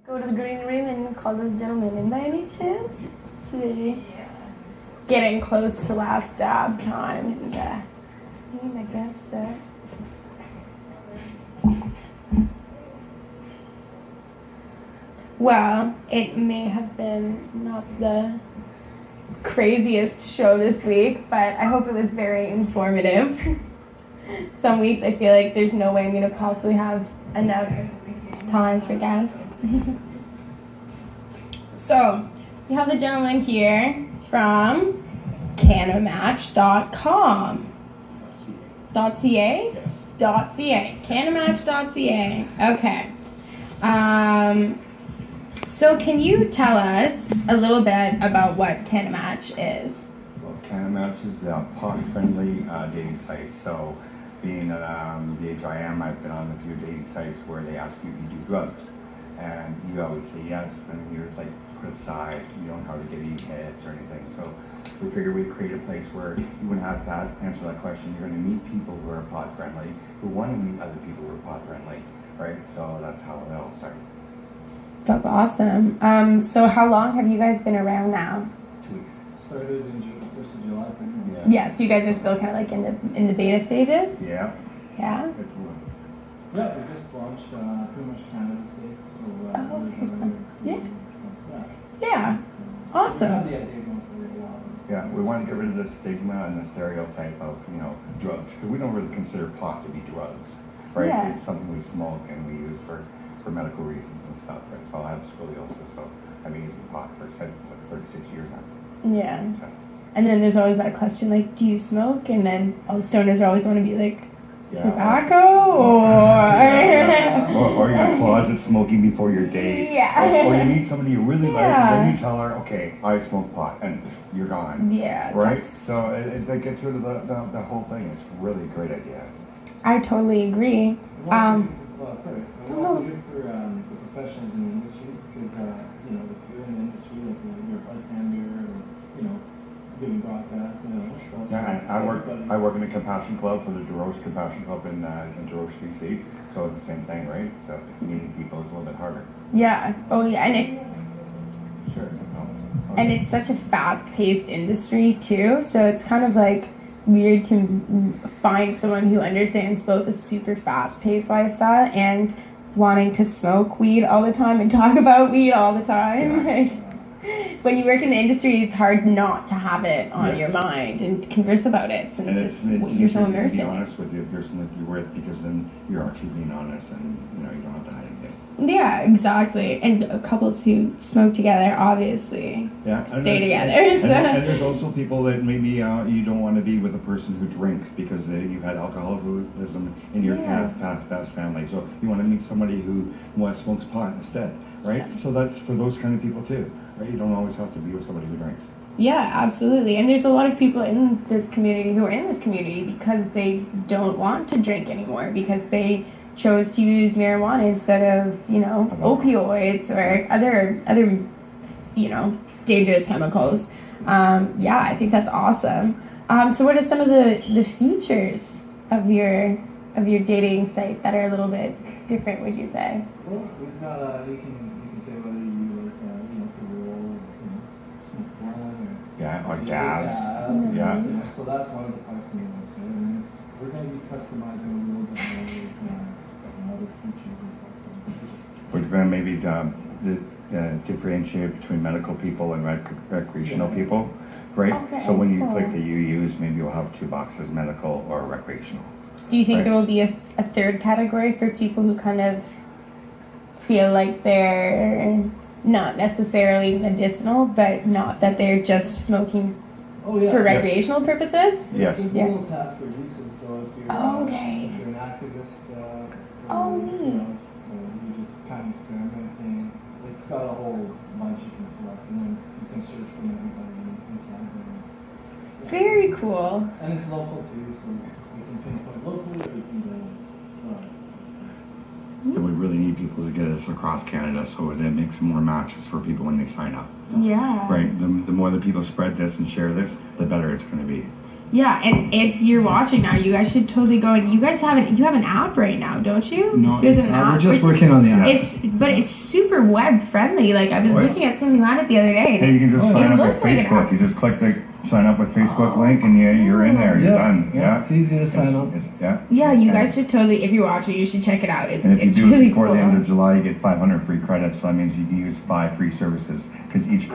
Go to the green room and call those gentlemen in by any chance? See. Getting close to last dab time. Yeah. I guess so. Well, it may have been not the craziest show this week, but I hope it was very informative. Some weeks I feel like there's no way I'm going to possibly have enough time for guests. So, we have the gentleman here from CannaMatch.com. .ca? Yes. .ca. CannaMatch.ca. Okay. So can you tell us a little bit about what CannaMatch is? Well, CannaMatch is a pot-friendly dating site. So being at the age I am, I've been on a few dating sites where they ask you if you do drugs. And you always say yes, and you're like put aside, you don't hardly get any hits or anything. So we figured we'd create a place where you wouldn't have to answer that question. You're going to meet people who are pot-friendly, who want to meet other people who are pot-friendly, right? So that's how it all started. That's awesome. So how long have you guys been around now? 2 weeks. Started in first of July. Yeah, so you guys are still kind of like in the beta stages? Yeah. Yeah? It's cool. Yeah, we just launched pretty much Canada Day. So, Yeah. Yeah. Awesome. Yeah, we want to get rid of the stigma and the stereotype of, drugs. Because we don't really consider pot to be drugs, right? Yeah. It's something we smoke and we use for medical reasons and stuff, right? So I have scoliosis, so I've been using pot for 36 years now. Yeah. So. And then there's always that question, like, do you smoke? And then all the stoners always want to be like, tobacco? Or you're closet smoking before your date. Yeah. Or you meet somebody you really like, and then you tell her, okay, I smoke pot, and you're gone. Yeah. Right? So it gets rid of the whole thing. It's really a great idea. I totally agree. Sorry. It's also good for the professionals in the industry because, if you're in the industry, like you're a bartender or, giving broadcasts, so. Yeah, I work in the Compassion Club for the Desroches Compassion Club in Desroches, BC. So it's the same thing, right? So meeting people is a little bit harder. Yeah. Oh, yeah. And it's Sure. and it's such a fast-paced industry too. So it's kind of like weird to find someone who understands both a super fast-paced lifestyle and wanting to smoke weed all the time and talk about weed all the time. Yeah. Like, when you work in the industry, it's hard not to have it on your mind and converse about it since you're so immersed in it. Be honest with the person that you're with, because then you're actually being honest and you don't have to hide anything. Yeah, exactly. And couples who smoke together obviously stay together. And there's also people that maybe you don't want to be with a person who drinks because you had alcoholism in your past family. So you want to meet somebody who smokes pot instead, right? Yeah. So that's for those kind of people too, right? You don't always have to be with somebody who drinks. Yeah, absolutely. And there's a lot of people in this community who are in this community because they don't want to drink anymore, because they chose to use marijuana instead of, opioids or other dangerous chemicals. I think that's awesome. So what are some of the features of your dating site that are a little bit different, would you say? Well, we've got, you can say whether you like, to roll, smoke blunt or dabs. Yeah. So that's one of the parts of the website. And we're going to be customizing a little bit more with other features and stuff. We're going to maybe differentiate between medical people and recreational people, right? Okay, so when you click the UUs, maybe you'll have 2 boxes, medical or recreational. Do you think there will be a third category for people who kind of feel like they're not necessarily medicinal, but not that they're just smoking for recreational purposes? Yes. There's a little tab for uses, so if you're, if you're an activist, neat. You just kind of experiment, and it's got a whole bunch you can select, and then you can search from everybody inside there. Very cool. And it's local too, so you can pinpoint locally or you can go. And we really need people to get us across Canada, so that makes more matches for people when they sign up. Yeah. Right. The more that people spread this and share this, the better it's going to be. Yeah, and if you're watching now, you guys should totally go and you have an app right now, don't you? No, There's an app. we're just working on the app. It's super web friendly. Like I was looking at something who had it the other day. Hey, you can just sign up with like Facebook. You just click the sign up with Facebook link and you're in there. You're done. Yeah, it's easy to sign up. Yeah, you guys should totally, if you're watching, you should check it out. And if you it's do really it before cool. the end of July, you get 500 free credits. So that means you can use 5 free services because each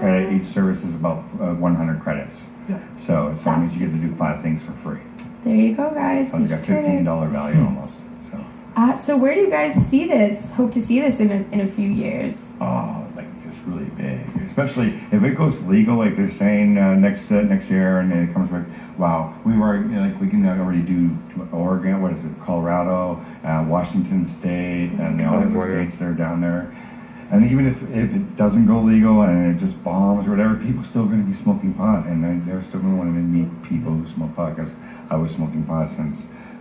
service is about 100 credits. Yeah. So that means you get to do 5 things for free. There you go, guys. So you got $15 value almost. So where do you guys see this? Hope to see this in a few years. Oh, like just really big. Especially if it goes legal, like they're saying next year, and it comes with. Wow, we can already do Oregon. What is it? Colorado, Washington State, and all the other states that are down there. And even if it doesn't go legal and it just bombs or whatever, people are still going to be smoking pot, and they're still going to want to meet people who smoke pot. Because I was smoking pot since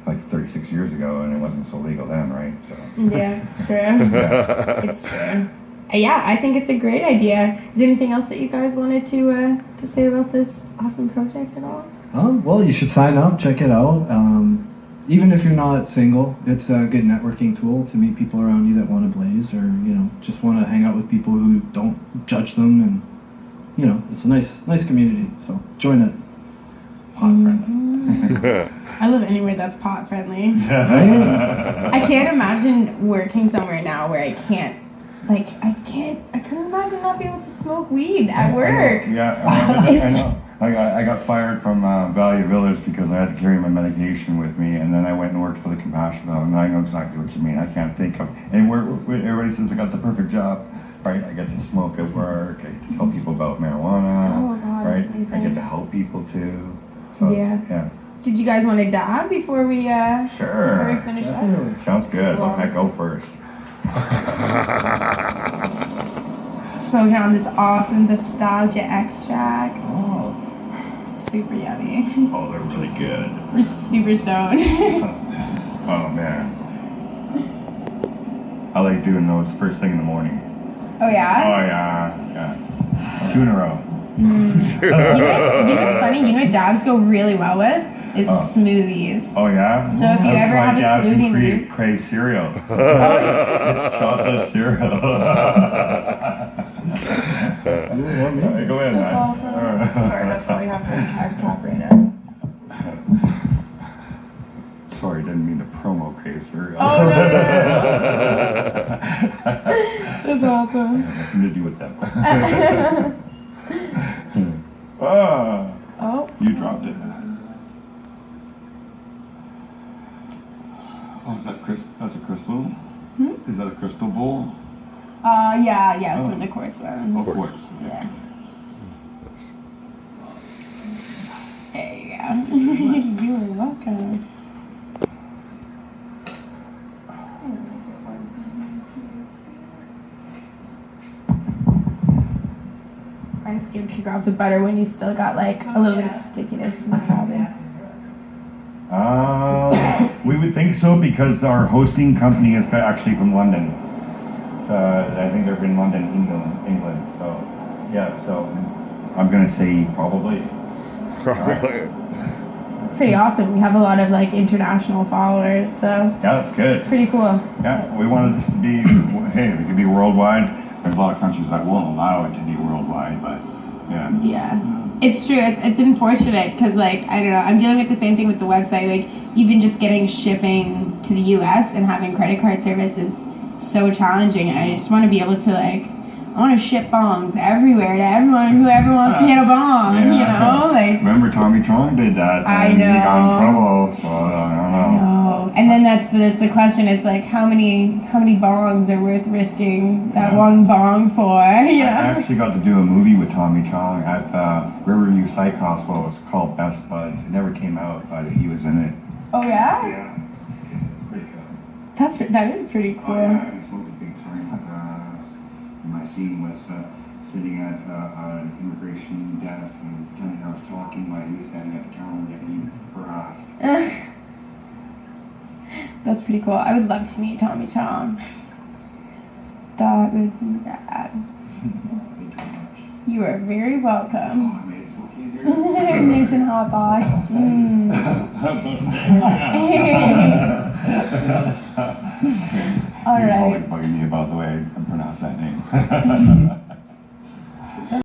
like 36 years ago, and it wasn't so legal then, right? So. Yeah, it's true. It's true. Yeah, I think it's a great idea. Is there anything else that you guys wanted to say about this awesome project at all? Well, you should sign up, check it out. Even if you're not single, it's a good networking tool to meet people around you that want to blaze, or just want to hang out with people who don't judge them, and it's a nice community. So join it. Pot friendly. I live anywhere that's pot friendly. I can't imagine working somewhere now where I couldn't imagine not being able to smoke weed at work. I know. I got fired from Value Village because I had to carry my medication with me, and then I went and worked for the Compassion Dog, and I know exactly what you mean. I can't think of, and everybody says I got the perfect job, right? I get to smoke at work, I get to tell people about marijuana, right? I get to help people too. So, yeah. Did you guys want to dab before we finish up? Sounds good. Cool. Let go first. Smoking on this awesome nostalgia extract. Oh. Super yummy. Oh, they're really good. We're super stoned. Oh man. I like doing those first thing in the morning. Oh yeah? Oh yeah. 2 in a row. You know what's funny? You know what dabs go really well with? Is smoothies. Oh yeah? So if you ever have a smoothie, crave cereal. It's chocolate cereal. Go ahead, man. Sorry, that's why we have the cap right now. Sorry, didn't mean to promo crave cereal. Oh, no. That's awesome. Nothing to do with that. Oh. You dropped it. Oh, is that that's a crystal? Is that a crystal bowl? Yeah, it's one of the quartz ones. Of course. Yeah. There you go. You are welcome. It's good to grab the butter when you still got like a little bit of stickiness in the cabin. We would think so because our hosting company is actually from London. I think they're in London, England. So, yeah. So, I'm gonna say probably. It's pretty awesome. We have a lot of like international followers, so yeah, that's good. It's pretty cool. Yeah, we wanted this to be. Hey, it could be worldwide. There's a lot of countries that won't allow it to be worldwide, but yeah. Yeah. It's true. It's unfortunate because, like, I don't know, I'm dealing with the same thing with the website. Like, even just getting shipping to the U.S. and having credit card service is so challenging. And I just want to be able to, like, I want to ship bombs everywhere to everyone whoever wants to hit a bomb, you know? Like, remember Tommy Chong did that, and he got in trouble, so I don't know. And then that's the question. It's like, how many bongs are worth risking that one bong for, you know? I actually got to do a movie with Tommy Chong at Riverview Psych Hospital. It's called Best Buds. It never came out, but he was in it. Oh, yeah? Yeah. It's pretty cool. That is pretty cool. Oh, yeah, I smoked a big joint. My scene was sitting at an immigration desk, and Kenny and I was talking while he was standing at the counter and getting harassed. That's pretty cool. I would love to meet Tommy Chong. That would be rad. Thank you very much. You are very welcome. Oh, I made it so easier. Nice and hot box. All right. You're always bugging me about the way I pronounce that name.